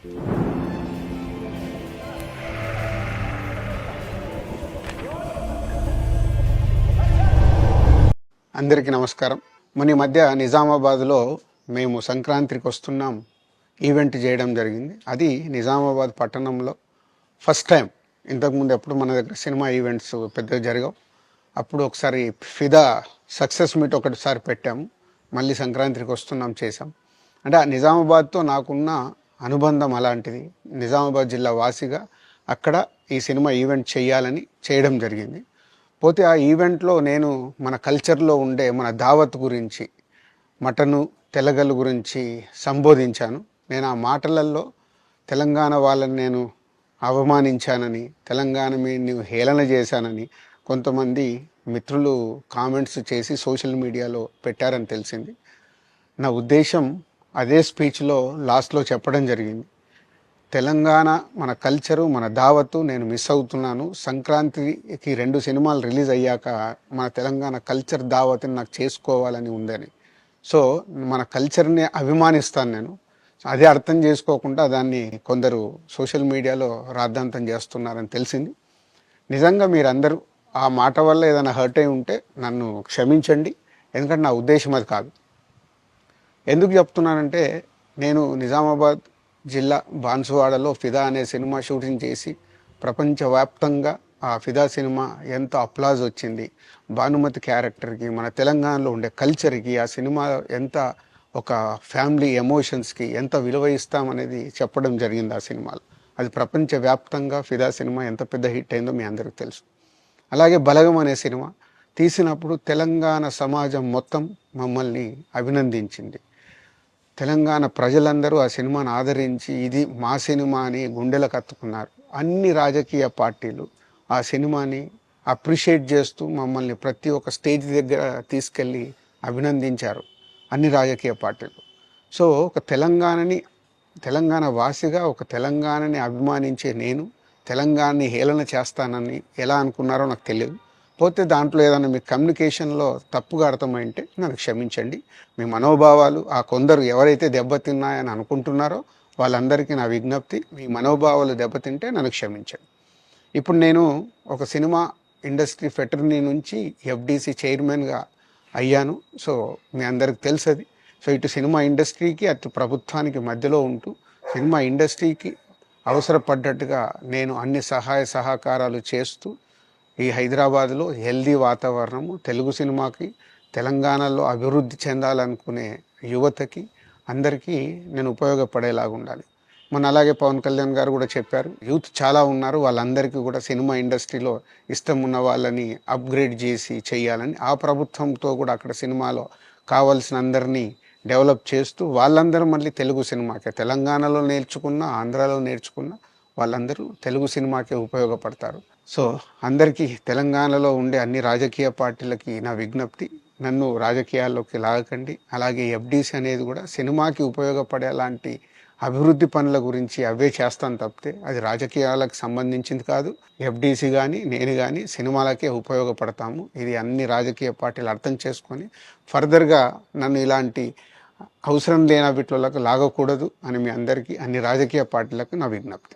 అందరికీ నమస్కారం. మన ఈ మధ్య నిజామాబాద్లో మేము సంక్రాంతికి వస్తున్నాం ఈవెంట్ చేయడం జరిగింది. అది నిజామాబాద్ పట్టణంలో ఫస్ట్ టైం. ఇంతకుముందు ఎప్పుడు మన దగ్గర సినిమా ఈవెంట్స్ పెద్దగా జరగవు. అప్పుడు ఒకసారి ఫిదా సక్సెస్ మీట్ ఒకటిసారి పెట్టాము. మళ్ళీ సంక్రాంతికి వస్తున్నాం చేసాం. అంటే ఆ నిజామాబాద్తో నాకున్న అనుబంధం అలాంటిది. నిజామాబాద్ జిల్లా వాసిగా అక్కడ ఈ సినిమా ఈవెంట్ చేయాలని చేయడం జరిగింది. పోతే ఆ ఈవెంట్లో నేను మన కల్చర్లో ఉండే మన దావత్ గురించి, మటను తెలగలు గురించి సంబోధించాను. నేను ఆ మాటలలో తెలంగాణ వాళ్ళని నేను అవమానించానని, తెలంగాణ మీద హేళన చేశానని కొంతమంది మిత్రులు కామెంట్స్ చేసి సోషల్ మీడియాలో పెట్టారని తెలిసింది. నా ఉద్దేశం అదే స్పీచ్లో లాస్ట్లో చెప్పడం జరిగింది. తెలంగాణ మన కల్చరు, మన దావత్తు నేను మిస్ అవుతున్నాను. సంక్రాంతికి 2 సినిమాలు రిలీజ్ అయ్యాక మన తెలంగాణ కల్చర్ దావత్ని నాకు చేసుకోవాలని ఉందని. సో మన కల్చర్ని అభిమానిస్తాను నేను. అదే అర్థం చేసుకోకుండా దాన్ని కొందరు సోషల్ మీడియాలో రాద్ధాంతం చేస్తున్నారని తెలిసింది. నిజంగా మీరందరూ ఆ మాట వల్ల ఏదైనా హర్ట్ అయి ఉంటే నన్ను క్షమించండి. ఎందుకంటే నా ఉద్దేశం అది కాదు. ఎందుకు చెప్తున్నానంటే, నేను నిజామాబాద్ జిల్లా బాన్సువాడలో ఫిదా అనే సినిమా షూటింగ్ చేసి ప్రపంచవ్యాప్తంగా ఆ ఫిదా సినిమా ఎంత అప్లాజ్ వచ్చింది, భానుమతి క్యారెక్టర్కి, మన తెలంగాణలో ఉండే కల్చర్కి, ఆ సినిమా ఎంత ఒక ఫ్యామిలీ ఎమోషన్స్కి ఎంత విలువ ఇస్తామనేది చెప్పడం జరిగింది ఆ సినిమాలో. అది ప్రపంచవ్యాప్తంగా ఫిదా సినిమా ఎంత పెద్ద హిట్ అయిందో మీ అందరికీ తెలుసు. అలాగే బలగం అనే సినిమా తీసినప్పుడు తెలంగాణ సమాజం మొత్తం మమ్మల్ని అభినందించింది. తెలంగాణ ప్రజలందరూ ఆ సినిమాను ఆదరించి ఇది మా సినిమా అని గుండెలకు హత్తుకున్నారు. అన్ని రాజకీయ పార్టీలు ఆ సినిమాని అప్రిషియేట్ చేస్తూ మమ్మల్ని ప్రతి ఒక్క స్టేజ్ దగ్గర తీసుకెళ్ళి అభినందించారు అన్ని రాజకీయ పార్టీలు. సో ఒక తెలంగాణ వాసిగా ఒక తెలంగాణని అభిమానించే నేను తెలంగాణని హేళన చేస్తానని ఎలా అనుకున్నారో నాకు తెలియదు. పోతే దాంట్లో ఏదైనా మీ కమ్యూనికేషన్లో తప్పుగా అర్థమైంటే నన్ను క్షమించండి. మీ మనోభావాలు ఆ కొందరు ఎవరైతే దెబ్బతిన్నాయని అనుకుంటున్నారో వాళ్ళందరికీ నా విజ్ఞప్తి, మీ మనోభావాలు దెబ్బతింటే నన్ను క్షమించండి. ఇప్పుడు నేను ఒక సినిమా ఇండస్ట్రీ ఫెటర్నీ నుంచి ఎఫ్డీసీ చైర్మన్గా అయ్యాను. సో మీ అందరికి తెలుసది. సో ఇటు సినిమా ఇండస్ట్రీకి అటు ప్రభుత్వానికి మధ్యలో ఉంటూ సినిమా ఇండస్ట్రీకి అవసరపడ్డట్టుగా నేను అన్ని సహాయ సహకారాలు చేస్తూ ఈ హైదరాబాద్లో హెల్దీ వాతావరణము, తెలుగు సినిమాకి, తెలంగాణలో అభివృద్ధి చెందాలనుకునే యువతకి అందరికీ నేను ఉపయోగపడేలాగా ఉండాలి. మన అలాగే పవన్ కళ్యాణ్ గారు కూడా చెప్పారు, యూత్ చాలా ఉన్నారు, వాళ్ళందరికీ కూడా సినిమా ఇండస్ట్రీలో ఇష్టం ఉన్న వాళ్ళని అప్గ్రేడ్ చేసి చేయాలని, ఆ ప్రభుత్వంతో కూడా అక్కడ సినిమాలో కావాల్సిన అందరినీ డెవలప్ చేస్తూ వాళ్ళందరూ మళ్ళీ తెలుగు సినిమాకే, తెలంగాణలో నేర్చుకున్న, ఆంధ్రాలో నేర్చుకున్న వాళ్ళందరూ తెలుగు సినిమాకే ఉపయోగపడతారు. సో అందరికీ, తెలంగాణలో ఉండే అన్ని రాజకీయ పార్టీలకి నా విజ్ఞప్తి, నన్ను రాజకీయాల్లోకి లాగకండి. అలాగే ఎఫ్డీసీ అనేది కూడా సినిమాకి ఉపయోగపడే లాంటి అభివృద్ధి పనుల గురించి అవే చేస్తాను తప్పితే అది రాజకీయాలకు సంబంధించింది కాదు. ఎఫ్డీసీ కానీ నేను కానీ సినిమాలకే ఉపయోగపడతాము. ఇది అన్ని రాజకీయ పార్టీలు అర్థం చేసుకొని ఫర్దర్గా నన్ను ఇలాంటి అవసరం లేని వీటిలోకి లాగకూడదు అని మీ అందరికీ, అన్ని రాజకీయ పార్టీలకు నా విజ్ఞప్తి.